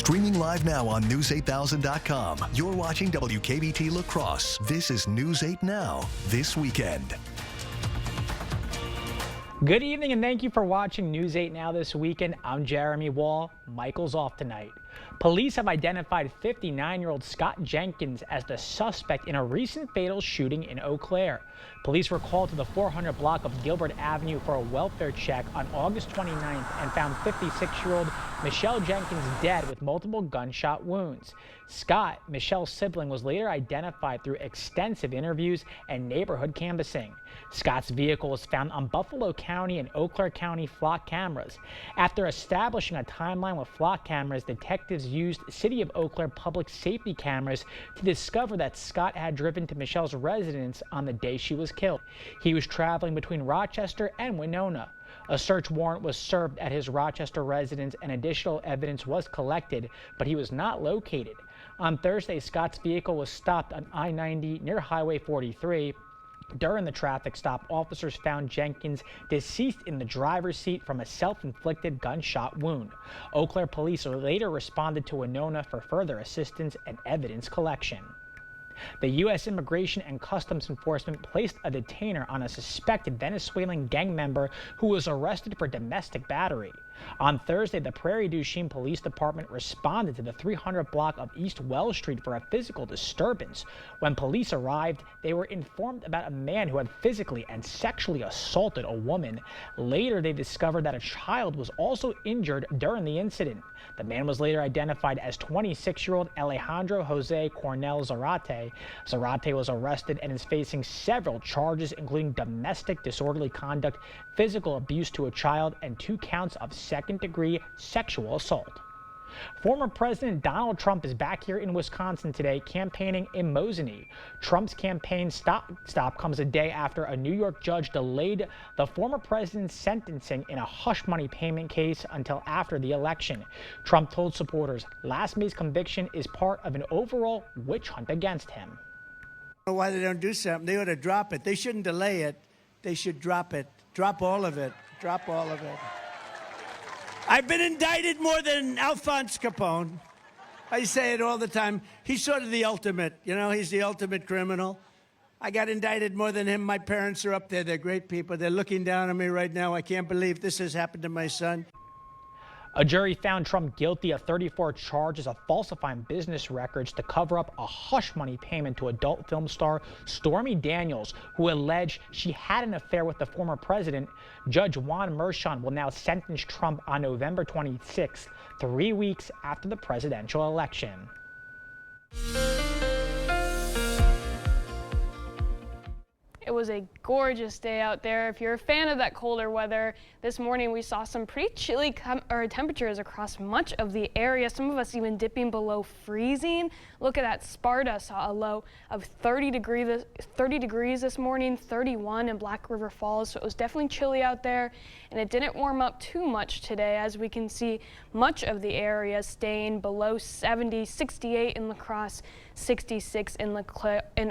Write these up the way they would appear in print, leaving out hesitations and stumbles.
Streaming live now on News8000.com. You're watching WKBT La Crosse. This is News 8 Now, this weekend. Good evening and thank you for watching News 8 Now this weekend. I'm Jeremy Wall. Michael's off tonight. Police have identified 59-year-old Scott Jenkins as the suspect in a recent fatal shooting in Eau Claire. Police were called to the 400 block of Gilbert Avenue for a welfare check on August 29th and found 56-year-old Michelle Jenkins dead with multiple gunshot wounds. Scott, Michelle's sibling, was later identified through extensive interviews and neighborhood canvassing. Scott's vehicle was found on Buffalo County and Eau Claire County flock cameras. After establishing a timeline with flock cameras, detectives used City of Eau Claire public safety cameras to discover that Scott had driven to Michelle's residence on the day she was killed. He was traveling between Rochester and Winona. A search warrant was served at his Rochester residence and additional evidence was collected, but he was not located. On Thursday, Scott's vehicle was stopped on I-90 near Highway 43. During the traffic stop, officers found Jenkins deceased in the driver's seat from a self-inflicted gunshot wound. Eau Claire police later responded to Winona for further assistance and evidence collection. The U.S. Immigration and Customs Enforcement placed a detainer on a suspected Venezuelan gang member who was arrested for domestic battery. On Thursday, the Prairie du Chien Police Department responded to the 300 block of East Wells Street for a physical disturbance. When police arrived, they were informed about a man who had physically and sexually assaulted a woman. Later, they discovered that a child was also injured during the incident. The man was later identified as 26-year-old Alejandro Jose Cornel Zarate. Zarate was arrested and is facing several charges, including domestic disorderly conduct, physical abuse to a child, and 2 counts of second-degree sexual assault. Former President Donald Trump is back here in Wisconsin today campaigning in Mosinee. Trump's campaign stop comes a day after a New York judge delayed the former president's sentencing in a hush money payment case until after the election. Trump told supporters last May's conviction is part of an overall witch hunt against him. I don't know why they don't do something. They ought to drop it. They shouldn't delay it. They should drop it. Drop all of it. Drop all of it. I've been indicted more than Alphonse Capone. I say it all the time. He's sort of the ultimate, you know, he's the ultimate criminal. I got indicted more than him. My parents are up there. They're great people. They're looking down on me right now. I can't believe this has happened to my son. A jury found Trump guilty of 34 charges of falsifying business records to cover up a hush money payment to adult film star Stormy Daniels, who alleged she had an affair with the former president. Judge Juan Merchan will now sentence Trump on November 26th, 3 weeks after the presidential election. It was a gorgeous day out there. If you're a fan of that colder weather, this morning we saw some pretty chilly temperatures across much of the area. Some of us even dipping below freezing. Look at that. Sparta saw a low of 30 degrees this morning, 31 in Black River Falls. So it was definitely chilly out there, and it didn't warm up too much today, as we can see much of the area staying below 70, 68 in La Crosse, 66 in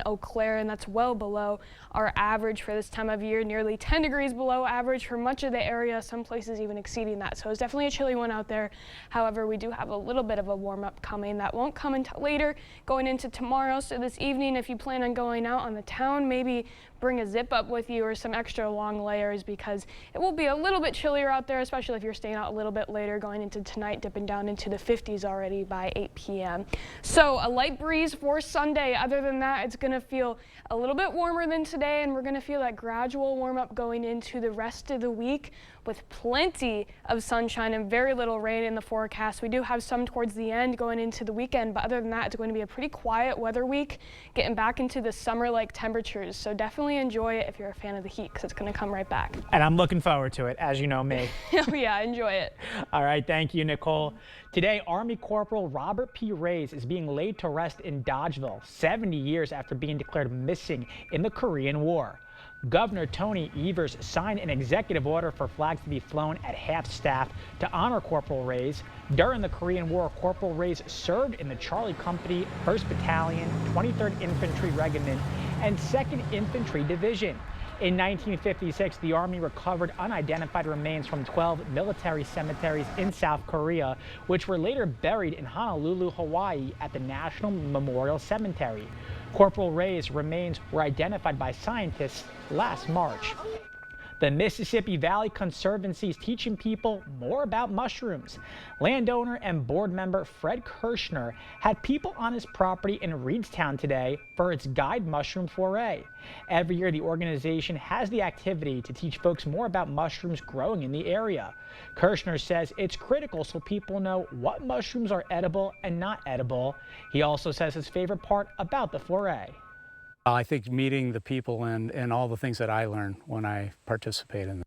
Eau Claire, and that's well below our average for this time of year, nearly 10 degrees below average for much of the area, some places even exceeding that. So it's definitely a chilly one out there. However, we do have a little bit of a warm up coming. That won't come until later, going into tomorrow. So this evening, if you plan on going out on the town, maybe bring a zip up with you or some extra long layers, because it will be a little bit chillier out there, especially if you're staying out a little bit later, going into tonight, dipping down into the 50s already by 8 p.m. So a light breeze for Sunday. Other than that, it's going to feel a little bit warmer than today, and we're going to feel that gradual warm up going into the rest of the week, with plenty of sunshine and very little rain in the forecast. We do have some towards the end going into the weekend, but other than that, it's going to be a pretty quiet weather week, getting back into the summer-like temperatures. So definitely enjoy it if you're a fan of the heat, because it's going to come right back. And I'm looking forward to it, as you know me. Oh yeah, enjoy it. All right, thank you, Nicole. Today, Army Corporal Robert P. Reyes is being laid to rest in Dodgeville, 70 years after being declared missing in the Korean War. Governor Tony Evers signed an executive order for flags to be flown at half-staff to honor Corporal Reyes. During the Korean War, Corporal Reyes served in the Charlie Company, 1st Battalion, 23rd Infantry Regiment, and 2nd Infantry Division. In 1956, the Army recovered unidentified remains from 12 military cemeteries in South Korea, which were later buried in Honolulu, Hawaii at the National Memorial Cemetery. Corporal Ray's remains were identified by scientists last March. The Mississippi Valley Conservancy is teaching people more about mushrooms. Landowner and board member Fred Kirshner had people on his property in Reedstown today for its Guide Mushroom Foray. Every year, the organization has the activity to teach folks more about mushrooms growing in the area. Kirshner says it's critical so people know what mushrooms are edible and not edible. He also says his favorite part about the foray. I think meeting the people and all the things that I learn when I participate in them.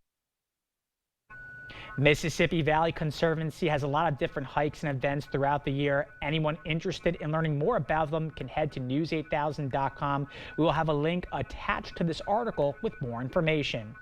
Mississippi Valley Conservancy has a lot of different hikes and events throughout the year. Anyone interested in learning more about them can head to news8000.com. We will have a link attached to this article with more information.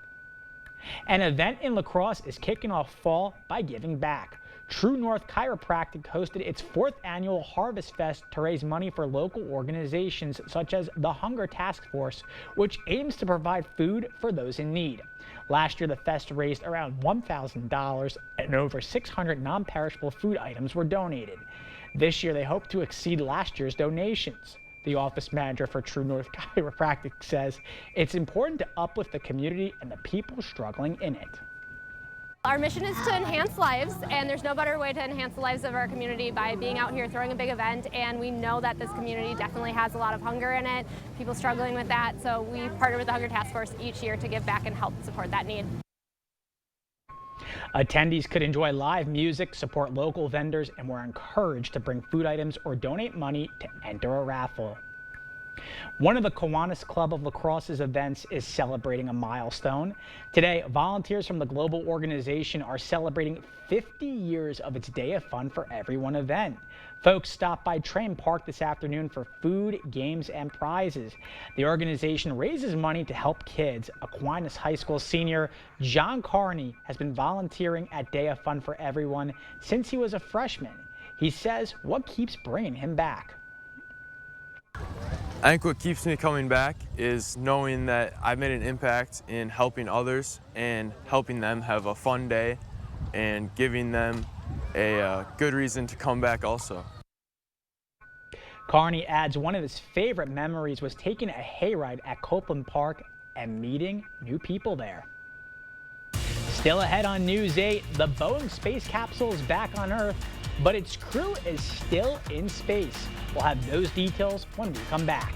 An event in La Crosse is kicking off fall by giving back. True North Chiropractic hosted its 4th annual Harvest Fest to raise money for local organizations such as the Hunger Task Force, which aims to provide food for those in need. Last year, the fest raised around $1,000 and over 600 non-perishable food items were donated. This year, they hope to exceed last year's donations. The office manager for True North Chiropractic says it's important to uplift the community and the people struggling in it. Our mission is to enhance lives, and there's no better way to enhance the lives of our community by being out here throwing a big event, and we know that this community definitely has a lot of hunger in it, people struggling with that, so we partner with the Hunger Task Force each year to give back and help support that need. Attendees could enjoy live music, support local vendors, and were encouraged to bring food items or donate money to enter a raffle. One of the Kiwanis Club of La Crosse's events is celebrating a milestone. Today, volunteers from the global organization are celebrating 50 years of its Day of Fun for Everyone event. Folks stopped by Train Park this afternoon for food, games, and prizes. The organization raises money to help kids. Aquinas High School senior John Carney has been volunteering at Day of Fun for Everyone since he was a freshman. He says what keeps bringing him back. I think what keeps me coming back is knowing that I've made an impact in helping others and helping them have a fun day and giving them a good reason to come back also. Carney adds one of his favorite memories was taking a hayride at Copeland Park and meeting new people there. Still ahead on News 8, the Boeing space capsule is back on Earth, but its crew is still in space. We'll have those details when we come back.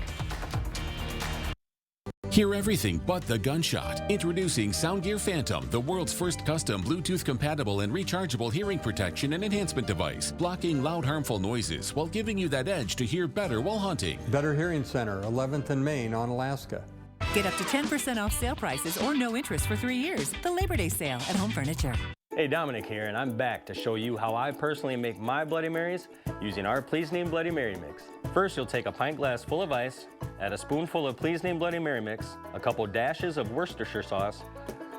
Hear everything but the gunshot. Introducing Soundgear Phantom, the world's first custom Bluetooth-compatible and rechargeable hearing protection and enhancement device, blocking loud, harmful noises while giving you that edge to hear better while hunting. Better Hearing Center, 11th and Main on Alaska. Get up to 10% off sale prices or no interest for 3 years. The Labor Day sale at Home Furniture. Hey, Dominic here, and I'm back to show you how I personally make my Bloody Marys using our Please Name Bloody Mary mix. First, you'll take a pint glass full of ice, add a spoonful of Please Name Bloody Mary mix, a couple dashes of Worcestershire sauce,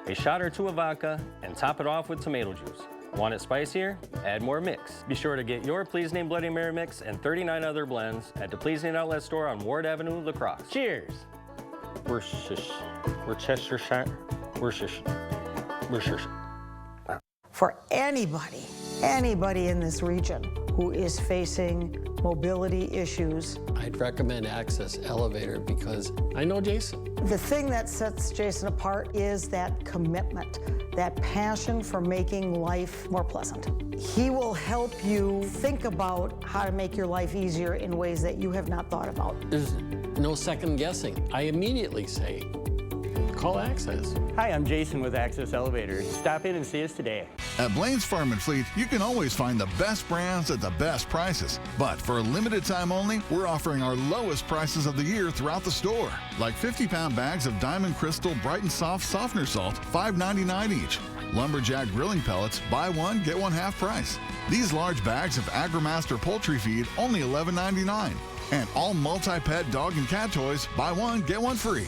a shot or two of vodka, and top it off with tomato juice. Want it spicier? Add more mix. Be sure to get your Please Name Bloody Mary mix and 39 other blends at the Please Name Outlet Store on Ward Avenue, La Crosse. Cheers! Worcestershire. For anybody in this region who is facing mobility issues, I'd recommend Access Elevator because I know Jason. The thing that sets Jason apart is that commitment, that passion for making life more pleasant. He will help you think about how to make your life easier in ways that you have not thought about. There's no second guessing. I immediately say, call Access. Hi, I'm Jason with Access Elevators. Stop in and see us today. At Blaine's Farm and Fleet, you can always find the best brands at the best prices. But for a limited time only, we're offering our lowest prices of the year throughout the store. Like 50-pound bags of Diamond Crystal Bright and Soft Softener Salt, $5.99 each. Lumberjack grilling pellets, buy one, get one half price. These large bags of AgriMaster poultry feed, only $11.99. And all multi-pet dog and cat toys, buy one, get one free.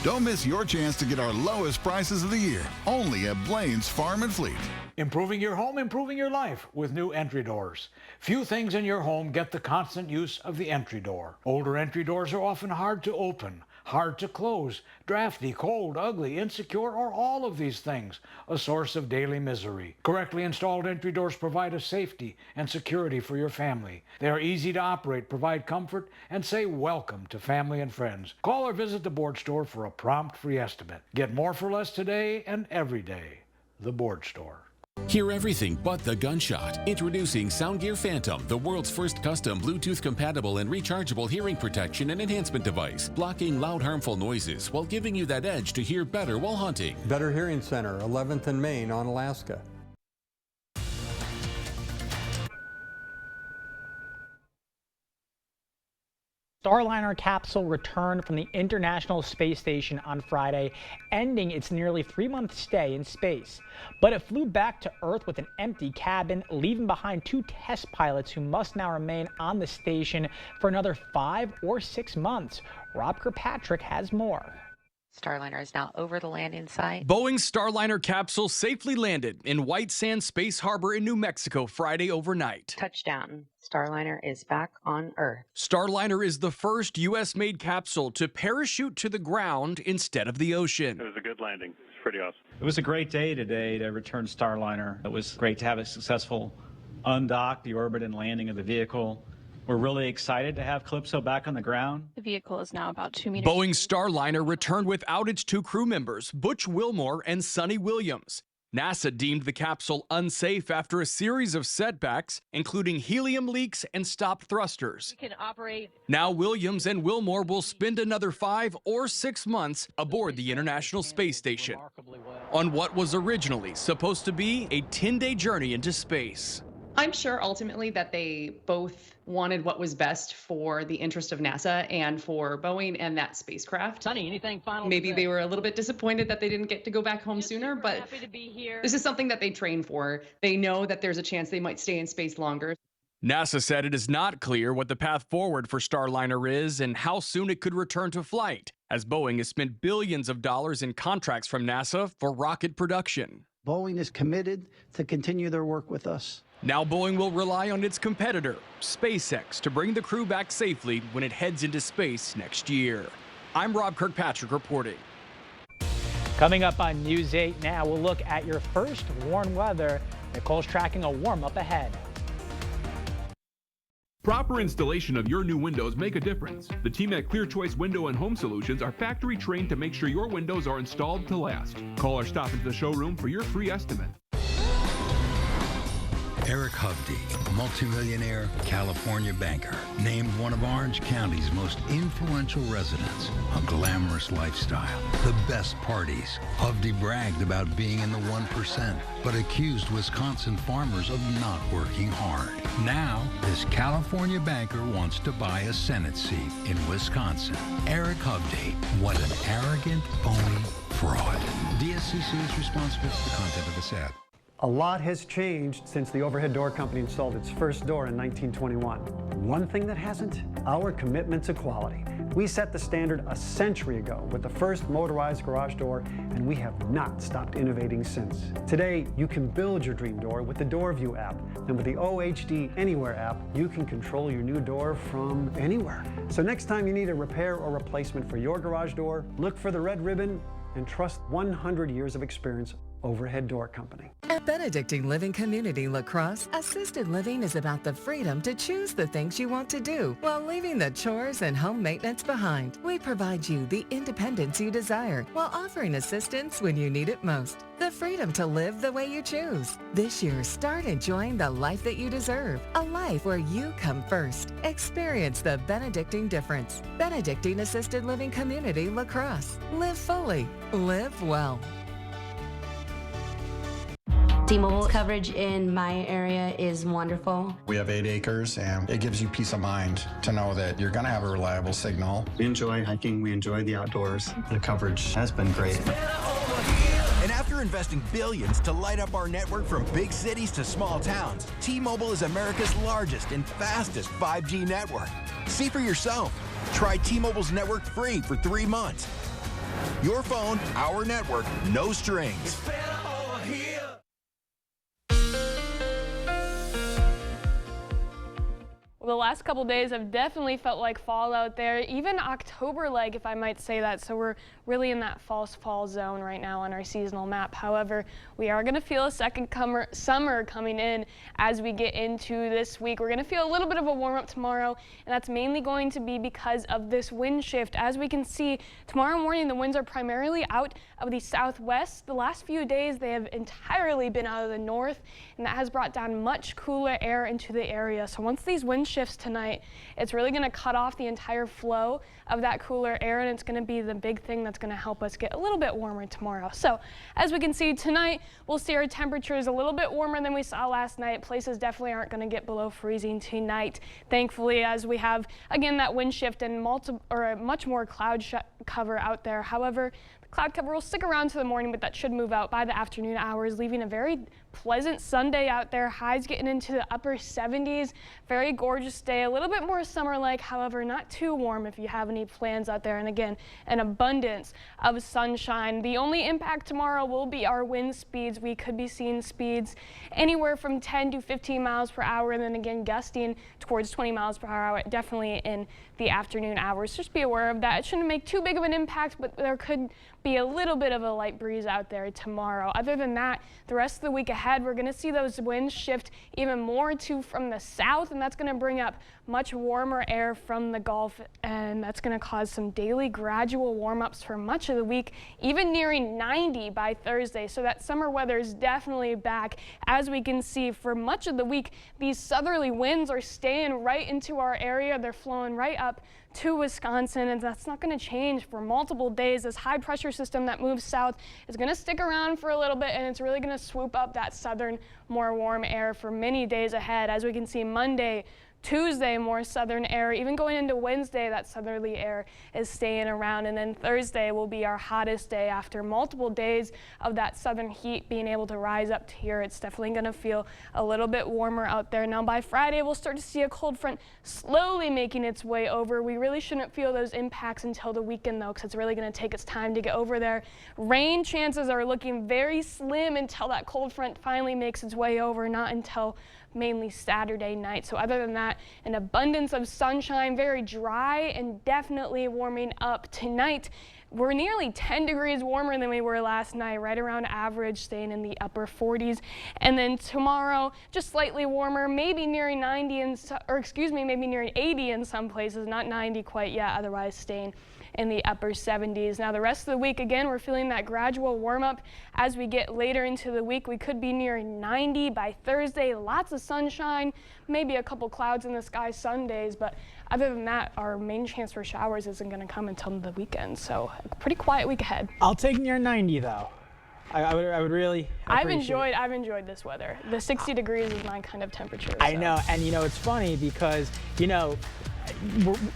Don't miss your chance to get our lowest prices of the year, only at Blaine's Farm and Fleet. Improving your home, improving your life with new entry doors. Few things in your home get the constant use of the entry door. Older entry doors are often hard to open, hard to close, drafty, cold, ugly, insecure, or all of these things, a source of daily misery. Correctly installed entry doors provide a safety and security for your family. They are easy to operate, provide comfort, and say welcome to family and friends. Call or visit the Board Store for a prompt free estimate. Get more for less today and every day. The Board Store. Hear everything but the gunshot. Introducing Soundgear Phantom, the world's first custom Bluetooth compatible and rechargeable hearing protection and enhancement device, blocking loud harmful noises while giving you that edge to hear better while hunting. Better Hearing Center, 11th and Main on Alaska. Starliner capsule returned from the International Space Station on Friday, ending its nearly 3-month stay in space. But it flew back to Earth with an empty cabin, leaving behind 2 test pilots who must now remain on the station for another 5 or 6 months. Rob Kirkpatrick has more. Starliner is now over the landing site. Boeing's Starliner capsule safely landed in White Sands Space Harbor in New Mexico Friday overnight. Touchdown. Starliner is back on Earth. Starliner is the first U.S.-made capsule to parachute to the ground instead of the ocean. It was a good landing. It's pretty awesome. It was a great day today to return Starliner. It was great to have a successful undock, the orbit and landing of the vehicle. We're really excited to have Calypso back on the ground. The vehicle is now about 2 meters. Boeing's Starliner returned without its 2 crew members, Butch Wilmore and Sonny Williams. NASA deemed the capsule unsafe after a series of setbacks, including helium leaks and stopped thrusters. We can operate. Now Williams and Wilmore will spend another 5 or 6 months aboard the International Space Station on what was originally supposed to be a 10-day journey into space. I'm sure ultimately that they both wanted what was best for the interest of NASA and for Boeing and that spacecraft. Sonny, anything final? Maybe they were a little bit disappointed that they didn't get to go back home sooner, but happy to be here. This is something that they train for. They know that there's a chance they might stay in space longer. NASA said it is not clear what the path forward for Starliner is and how soon it could return to flight, as Boeing has spent billions of dollars in contracts from NASA for rocket production. Boeing is committed to continue their work with us. Now Boeing will rely on its competitor, SpaceX, to bring the crew back safely when it heads into space next year. I'm Rob Kirkpatrick reporting. Coming up on News 8 now, we'll look at your first warm weather. Nicole's tracking a warm-up ahead. Proper installation of your new windows make a difference. The team at Clear Choice Window and Home Solutions are factory trained to make sure your windows are installed to last. Call or stop into the showroom for your free estimate. Eric Hovde, multimillionaire California banker, named one of Orange County's most influential residents. A glamorous lifestyle, the best parties. Hovde bragged about being in the 1%, but accused Wisconsin farmers of not working hard. Now, this California banker wants to buy a Senate seat in Wisconsin. Eric Hovde, what an arrogant, phony fraud. DSCC is responsible for the content of this ad. A lot has changed since the Overhead Door Company installed its first door in 1921. One thing that hasn't? Our commitment to quality. We set the standard a century ago with the first motorized garage door, and we have not stopped innovating since. Today, you can build your dream door with the DoorView app. And with the OHD Anywhere app, you can control your new door from anywhere. So next time you need a repair or replacement for your garage door, look for the red ribbon and trust 100 years of experience. Overhead Door Company. At Benedictine Living Community La Crosse, assisted living is about the freedom to choose the things you want to do while leaving the chores and home maintenance behind. We provide you the independence you desire while offering assistance when you need it most. The freedom to live the way you choose. This year, start enjoying the life that you deserve. A life where you come first. Experience the Benedictine difference. Benedictine Assisted Living Community La Crosse. Live fully. Live well. T-Mobile coverage in my area is wonderful. We have 8 acres, and it gives you peace of mind to know that you're going to have a reliable signal. We enjoy hiking. We enjoy the outdoors. The coverage has been great. And after investing billions to light up our network from big cities to small towns, T-Mobile is America's largest and fastest 5G network. See for yourself. Try T-Mobile's network free for 3 months. Your phone, our network, no strings. The last couple days have definitely felt like fall out there, even October-like, if I might say that. So we're really in that false fall zone right now on our seasonal map. However, we are going to feel a second summer coming in as we get into this week. We're going to feel a little bit of a warm-up tomorrow, and that's mainly going to be because of this wind shift. As we can see, tomorrow morning the winds are primarily out of the southwest. The last few days they have entirely been out of the north, and that has brought down much cooler air into the area. So once these wind shifts tonight, it's really going to cut off the entire flow of that cooler air, and it's going to be the big thing that's going to help us get a little bit warmer tomorrow. So as we can see tonight, we'll see our temperatures a little bit warmer than we saw last night. Places definitely aren't going to get below freezing tonight, thankfully, as we have again that wind shift and much more cloud cover out there. However, the cloud cover will stick around to the morning, but that should move out by the afternoon hours, leaving a very pleasant Sunday out there. Highs getting into the upper 70s. Very gorgeous day, a little bit more summer-like, however, not too warm if you have any plans out there. And again, an abundance of sunshine. The only impact tomorrow will be our wind speeds. We could be seeing speeds anywhere from 10 to 15 miles per hour, and then again gusting towards 20 miles per hour, definitely in the afternoon hours. Just be aware of that. It shouldn't make too big of an impact, but there could be a little bit of a light breeze out there tomorrow. Other than that, the rest of the week ahead, we're going to see those winds shift even more from the south, and that's going to bring up much warmer air from the Gulf, and that's going to cause some daily gradual warm-ups for much of the week, even nearing 90 by Thursday. So that summer weather is definitely back. As we can see, for much of the week, these southerly winds are staying right into our area. They're flowing right up to Wisconsin, and that's not going to change for multiple days. This high pressure system that moves south is going to stick around for a little bit, and it's really going to swoop up that southern, more warm air for many days ahead. As we can see, Monday, Tuesday, more southern air. Even going into Wednesday, that southerly air is staying around. And then Thursday will be our hottest day after multiple days of that southern heat being able to rise up to here. It's definitely going to feel a little bit warmer out there. Now by Friday, we'll start to see a cold front slowly making its way over. We really shouldn't feel those impacts until the weekend though, because it's really going to take its time to get over there. Rain chances are looking very slim until that cold front finally makes its way over, not until mainly Saturday night. So other than that, an abundance of sunshine, very dry, and definitely warming up tonight. We're nearly 10 degrees warmer than we were last night, right around average, staying in the upper 40s. And then tomorrow, just slightly warmer, maybe nearing 90 maybe nearing 80 in some places, not 90 quite yet, otherwise staying in the upper 70s. Now the rest of the week, again, we're feeling that gradual warm up. As we get later into the week, we could be nearing 90 by Thursday. Lots of sunshine, maybe a couple clouds in the sky Sundays, but other than that, our main chance for showers isn't going to come until the weekend. So a pretty quiet week ahead. I'll take near 90 though. I would really I've enjoyed this weather. The 60 degrees is my kind of temperature. I know, and you know, it's funny because, you know,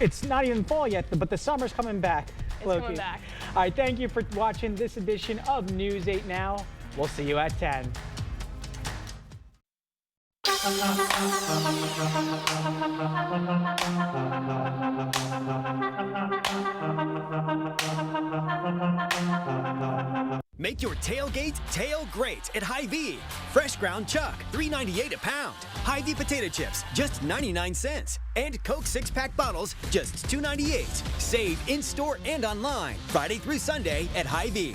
it's not even fall yet, but the summer's coming back. It's coming back. All right, thank you for watching this edition of News 8 Now. We'll see you at 10. Make your tailgate tail great at Hy-Vee. Fresh ground chuck, $3.98 a pound. Hy-Vee potato chips, just 99 cents. And Coke 6-pack bottles, just $2.98. Save in-store and online, Friday through Sunday at Hy-Vee.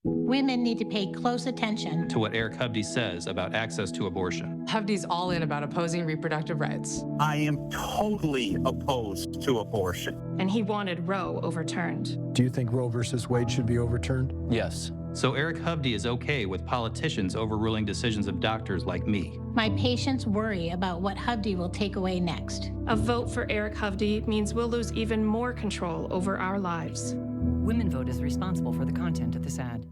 Women need to pay close attention to what Eric Hovde says about access to abortion. Hovde's all in about opposing reproductive rights. I am totally opposed to abortion. And he wanted Roe overturned. Do you think Roe versus Wade should be overturned? Yes. So Eric Hovde is okay with politicians overruling decisions of doctors like me. My patients worry about what Hovde will take away next. A vote for Eric Hovde means we'll lose even more control over our lives. Women Vote is responsible for the content of this ad.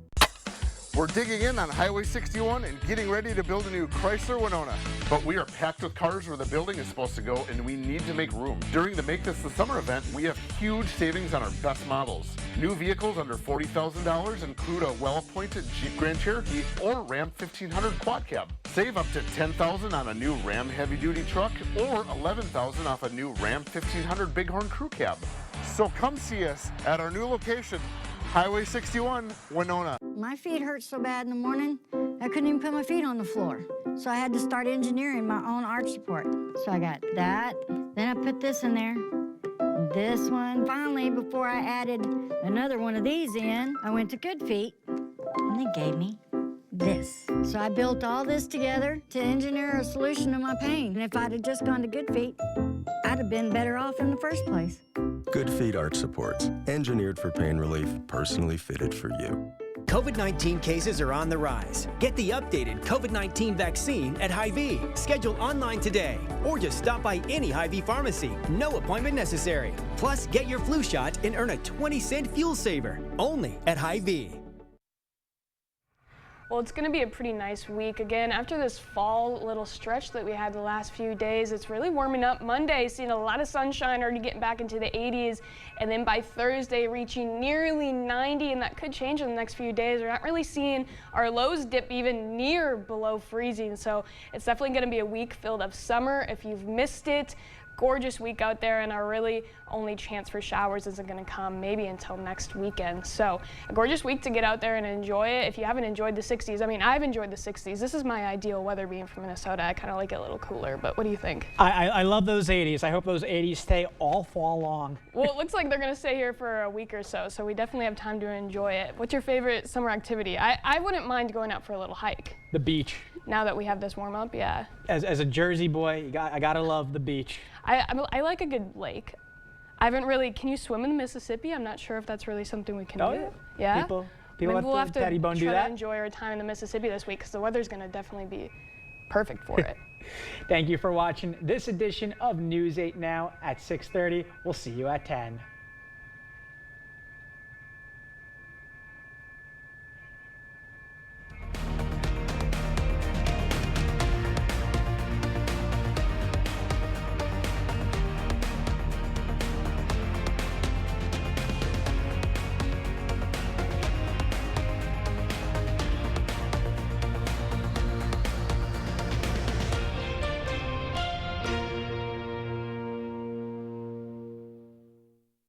We're digging in on Highway 61 and getting ready to build a new Chrysler Winona. But we are packed with cars where the building is supposed to go, and we need to make room. During the Make This the Summer event, we have huge savings on our best models. New vehicles under $40,000 include a well-appointed Jeep Grand Cherokee or Ram 1500 Quad Cab. Save up to $10,000 on a new Ram heavy-duty truck or $11,000 off a new Ram 1500 Bighorn Crew Cab. So come see us at our new location, Highway 61, Winona. My feet hurt so bad in the morning, I couldn't even put my feet on the floor. So I had to start engineering my own arch support. So I got that, then I put this in there, this one. Finally, before I added another one of these in, I went to Good Feet, and they gave me this. So I built all this together to engineer a solution to my pain. And if I'd have just gone to Good Feet, I'd have been better off in the first place. Good Feet arch supports, engineered for pain relief, personally fitted for you. COVID-19 cases are on the rise. Get the updated COVID-19 vaccine at Hy-Vee. Schedule online today, or just stop by any Hy-Vee pharmacy. No appointment necessary. Plus, get your flu shot and earn a 20-cent fuel saver. Only at Hy-Vee. Well, it's going to be a pretty nice week. Again, after this fall little stretch that we had the last few days, it's really warming up. Monday, seeing a lot of sunshine, already getting back into the 80s. And then by Thursday, reaching nearly 90, and that could change in the next few days. We're not really seeing our lows dip even near below freezing. So it's definitely going to be a week filled of summer. If you've missed it, gorgeous week out there, and our really only chance for showers isn't going to come maybe until next weekend. So a gorgeous week to get out there and enjoy it. If you haven't enjoyed the 60s, I mean, I've enjoyed the 60s. This is my ideal weather being from Minnesota. I kind of like it a little cooler, but what do you think? I love those 80s. I hope those 80s stay all fall long. Well, it looks like they're going to stay here for a week or so, so we definitely have time to enjoy it. What's your favorite summer activity? I wouldn't mind going out for a little hike. The beach. Now that we have this warm up, yeah. As a Jersey boy, I gotta love the beach. I like a good lake. I haven't really, can you swim in the Mississippi? I'm not sure if that's really something we can do. Yeah? People Maybe we'll have to Daddy Bone do try that. to enjoy our time in the Mississippi this week, because the weather's gonna definitely be perfect for it. Thank you for watching this edition of News 8 Now at 6:30. We'll see you at 10.